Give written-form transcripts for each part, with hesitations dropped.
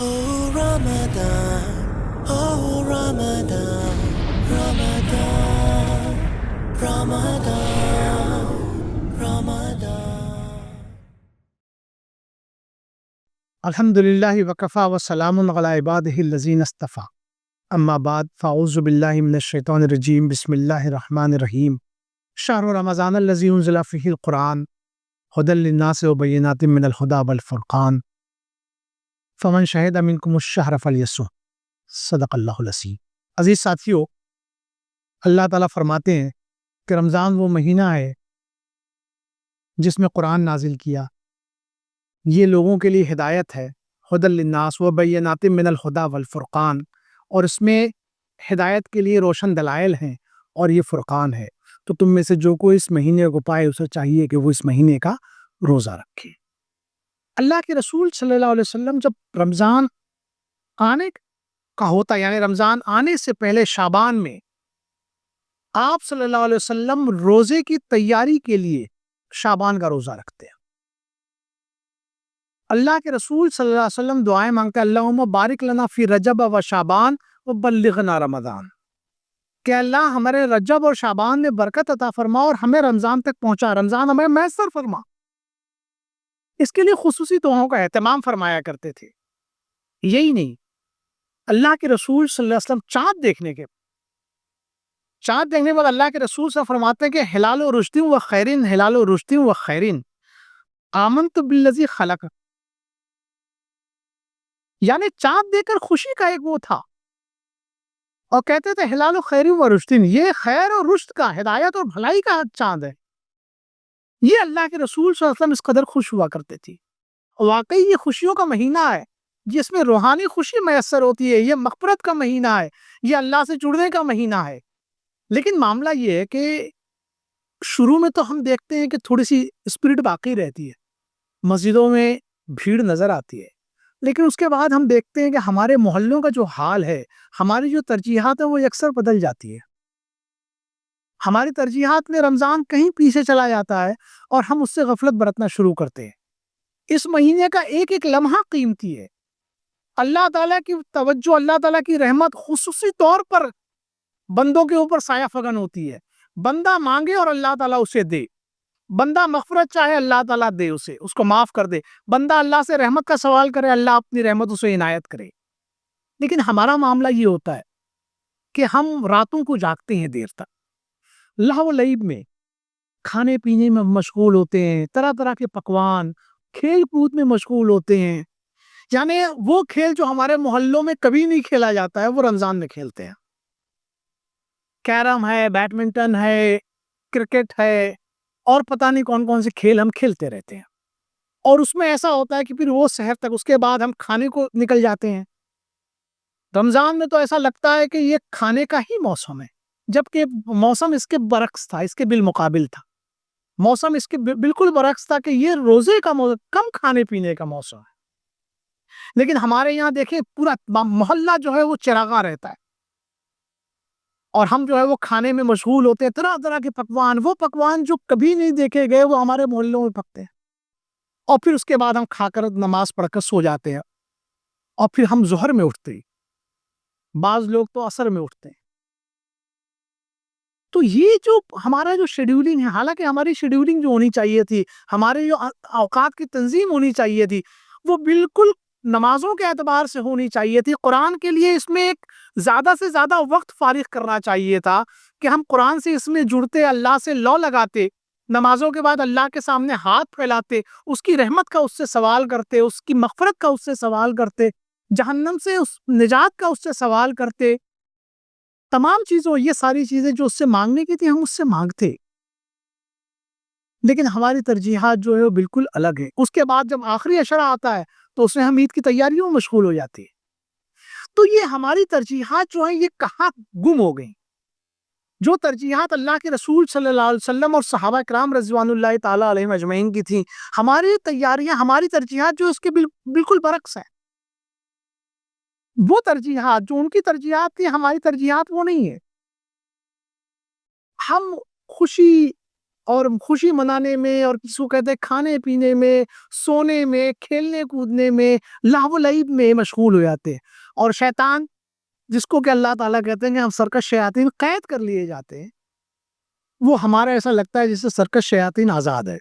Oh Ramadan, oh Ramadan, Ramadan, Ramadan, Ramadan. الحمدللہ وکفا وسلام علی عبادہ الذین اصطفیٰ اما بعد فاعوذ باللہ من الشیطان الرجیم بسم اللہ الرحمن الرحیم شہر رمضان الذی انزل فیہ القرآن ھدی للناس وبینات من الہدی والفرقان فمن شہد منکم الشہر فلیصم صدق اللہ العظیم۔ عزیز ساتھیو، اللہ تعالیٰ فرماتے ہیں کہ رمضان وہ مہینہ ہے جس میں قرآن نازل کیا، یہ لوگوں کے لیے ہدایت ہے، ھدی للناس وبینات من الہدی والفرقان، اور اس میں ہدایت کے لیے روشن دلائل ہیں اور یہ فرقان ہے۔ تو تم میں سے جو کوئی اس مہینے کو پائے اسے چاہیے کہ وہ اس مہینے کا روزہ رکھے۔ اللہ کے رسول صلی اللہ علیہ وسلم جب رمضان آنے کا ہوتا، یعنی رمضان آنے سے پہلے شعبان میں آپ صلی اللہ علیہ وسلم روزے کی تیاری کے لیے شعبان کا روزہ رکھتے ہیں۔ اللہ کے رسول صلی اللہ علیہ وسلم دعائیں مانگتے ہیں، اللہم بارک لنا فی رجب و شعبان وبلغنا رمضان، کہ اللہ ہمارے رجب اور شعبان میں برکت عطا فرما اور ہمیں رمضان تک پہنچا، رمضان ہمیں میسر فرما۔ اس کے لیے خصوصی دعاؤں کا اہتمام فرمایا کرتے تھے۔ یہی نہیں، اللہ کے رسول صلی اللہ علیہ وسلم چاند دیکھنے کے بعد اللہ کے رسول صلی اللہ علیہ وسلم فرماتے ہیں کہ ہلال و رشدی و خیرین، ہلال و رشدی و خیرین، آمنت بالذی خلق، یعنی چاند دیکھ کر خوشی کا ایک وہ تھا، اور کہتے تھے ہلال و خیر و رشدین، یہ خیر اور رشد کا، ہدایت اور بھلائی کا چاند ہے۔ یہ اللہ کے رسول صلی اللہ علیہ وسلم اس قدر خوش ہوا کرتے تھے۔ واقعی یہ خوشیوں کا مہینہ ہے جس میں روحانی خوشی میسر ہوتی ہے، یہ مغفرت کا مہینہ ہے، یہ اللہ سے جڑنے کا مہینہ ہے۔ لیکن معاملہ یہ ہے کہ شروع میں تو ہم دیکھتے ہیں کہ تھوڑی سی اسپرٹ باقی رہتی ہے، مسجدوں میں بھیڑ نظر آتی ہے، لیکن اس کے بعد ہم دیکھتے ہیں کہ ہمارے محلوں کا جو حال ہے، ہماری جو ترجیحات ہیں وہ اکثر بدل جاتی ہے۔ ہماری ترجیحات میں رمضان کہیں پیچھے چلا جاتا ہے اور ہم اس سے غفلت برتنا شروع کرتے ہیں۔ اس مہینے کا ایک ایک لمحہ قیمتی ہے۔ اللہ تعالیٰ کی توجہ، اللہ تعالیٰ کی رحمت خصوصی طور پر بندوں کے اوپر سایہ فگن ہوتی ہے۔ بندہ مانگے اور اللہ تعالیٰ اسے دے، بندہ مغفرت چاہے اللہ تعالیٰ دے، اسے اس کو معاف کر دے، بندہ اللہ سے رحمت کا سوال کرے، اللہ اپنی رحمت اسے عنایت کرے۔ لیکن ہمارا معاملہ یہ ہوتا ہے کہ ہم راتوں کو جاگتے ہیں دیر تک، لہو و لعب میں، کھانے پینے میں مشغول ہوتے ہیں، طرح طرح کے پکوان، کھیل کود میں مشغول ہوتے ہیں، یعنی وہ کھیل جو ہمارے محلوں میں کبھی نہیں کھیلا جاتا ہے وہ رمضان میں کھیلتے ہیں۔ کیرم ہے، بیڈمنٹن ہے، کرکٹ ہے، اور پتہ نہیں کون کون سے کھیل ہم کھیلتے رہتے ہیں، اور اس میں ایسا ہوتا ہے کہ پھر وہ سحر تک، اس کے بعد ہم کھانے کو نکل جاتے ہیں۔ رمضان میں تو ایسا لگتا ہے کہ یہ کھانے کا ہی موسم ہے، جبکہ موسم اس کے برعکس تھا، اس کے بالمقابل تھا۔ موسم اس کے بالکل برعکس تھا کہ یہ روزے کا موسم، کم کھانے پینے کا موسم ہے۔ لیکن ہمارے یہاں دیکھیں پورا محلہ جو ہے وہ چراغاں رہتا ہے، اور ہم جو ہے وہ کھانے میں مشغول ہوتے ہیں، طرح طرح کے پکوان، وہ پکوان جو کبھی نہیں دیکھے گئے وہ ہمارے محلوں میں پکتے ہیں، اور پھر اس کے بعد ہم کھا کر نماز پڑھ کر سو جاتے ہیں، اور پھر ہم ظہر میں اٹھتے ہیں، بعض لوگ تو عصر میں اٹھتے ہیں۔ تو یہ جو ہمارا جو شیڈیولنگ ہے، حالانکہ ہماری شیڈیولنگ جو ہونی چاہیے تھی، ہمارے جو اوقات کی تنظیم ہونی چاہیے تھی، وہ بالکل نمازوں کے اعتبار سے ہونی چاہیے تھی۔ قرآن کے لیے اس میں ایک زیادہ سے زیادہ وقت فارغ کرنا چاہیے تھا کہ ہم قرآن سے اس میں جڑتے، اللہ سے لو لگاتے، نمازوں کے بعد اللہ کے سامنے ہاتھ پھیلاتے، اس کی رحمت کا اس سے سوال کرتے، اس کی مغفرت کا اس سے سوال کرتے، جہنم سے اس نجات کا اس سے سوال کرتے، تمام چیزوں، یہ ساری چیزیں جو اس سے مانگنے کی تھی ہم اس سے مانگتے۔ لیکن ہماری ترجیحات جو ہے وہ بالکل الگ ہے۔ اس کے بعد جب آخری عشرہ آتا ہے تو اس میں ہم عید کی تیاریوں میں مشغول ہو جاتے ہیں۔ تو یہ ہماری ترجیحات جو ہیں یہ کہاں گم ہو گئیں؟ جو ترجیحات اللہ کے رسول صلی اللہ علیہ وسلم اور صحابہ کرام رضوان اللہ تعالیٰ علیہم اجمعین کی تھیں، ہماری تیاریاں، ہماری ترجیحات جو اس کے بالکل برعکس ہیں۔ وہ ترجیحات جو ان کی ترجیحات تھی، ہماری ترجیحات وہ نہیں ہے۔ ہم خوشی اور خوشی منانے میں، اور کسی کو کہتے ہیں کھانے پینے میں، سونے میں، کھیلنے کودنے میں، لہو و لعب میں مشغول ہو جاتے ہیں۔ اور شیطان، جس کو کہ اللہ تعالیٰ کہتے ہیں کہ ہم سرکش شیاطین قید کر لیے جاتے ہیں، وہ ہمارا ایسا لگتا ہے جیسے سرکش شیاطین آزاد ہے۔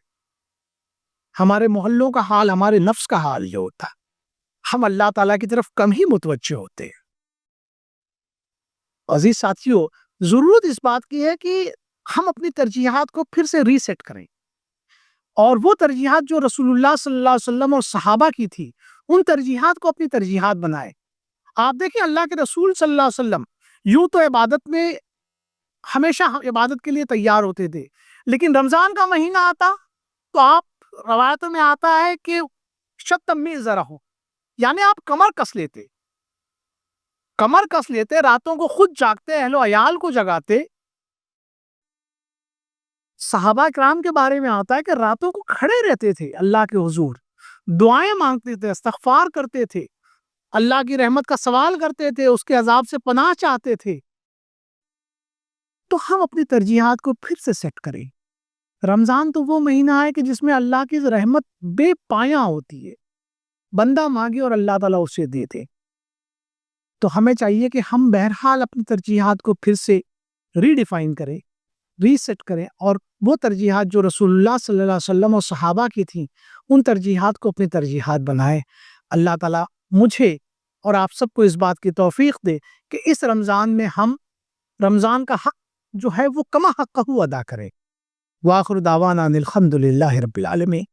ہمارے محلوں کا حال، ہمارے نفس کا حال جو ہوتا ہے، ہم اللہ تعالیٰ کی طرف کم ہی متوجہ ہوتے ہیں۔ عزیز ساتھیو، ضرورت اس بات کی ہے کہ ہم اپنی ترجیحات کو پھر سے ریسیٹ کریں، اور وہ ترجیحات جو رسول اللہ صلی اللہ علیہ وسلم اور صحابہ کی تھی، ان ترجیحات کو اپنی ترجیحات بنائیں۔ آپ دیکھیں اللہ کے رسول صلی اللہ علیہ وسلم یوں تو عبادت میں ہمیشہ عبادت کے لیے تیار ہوتے تھے، لیکن رمضان کا مہینہ آتا تو آپ روایتوں میں آتا ہے کہ شتمی ذرا ہو، یعنی آپ کمر کس لیتے، راتوں کو خود جاگتے، اہل و عیال کو جگاتے۔ صحابہ کرام کے بارے میں آتا ہے کہ راتوں کو کھڑے رہتے تھے اللہ کے حضور، دعائیں مانگتے تھے، استغفار کرتے تھے، اللہ کی رحمت کا سوال کرتے تھے، اس کے عذاب سے پناہ چاہتے تھے۔ تو ہم اپنی ترجیحات کو پھر سے سیٹ کریں۔ رمضان تو وہ مہینہ ہے کہ جس میں اللہ کی رحمت بے پایاں ہوتی ہے، بندہ مانگے اور اللہ تعالیٰ اسے دیتے۔ تو ہمیں چاہیے کہ ہم بہرحال اپنی ترجیحات کو پھر سے ریڈیفائن کریں، ریسیٹ کریں، اور وہ ترجیحات جو رسول اللہ صلی اللہ علیہ وسلم اور صحابہ کی تھیں، ان ترجیحات کو اپنی ترجیحات بنائیں۔ اللہ تعالیٰ مجھے اور آپ سب کو اس بات کی توفیق دے کہ اس رمضان میں ہم رمضان کا حق جو ہے وہ کما حقہ ادا کریں۔ وآخر دعوانا الحمدللہ رب العالمین۔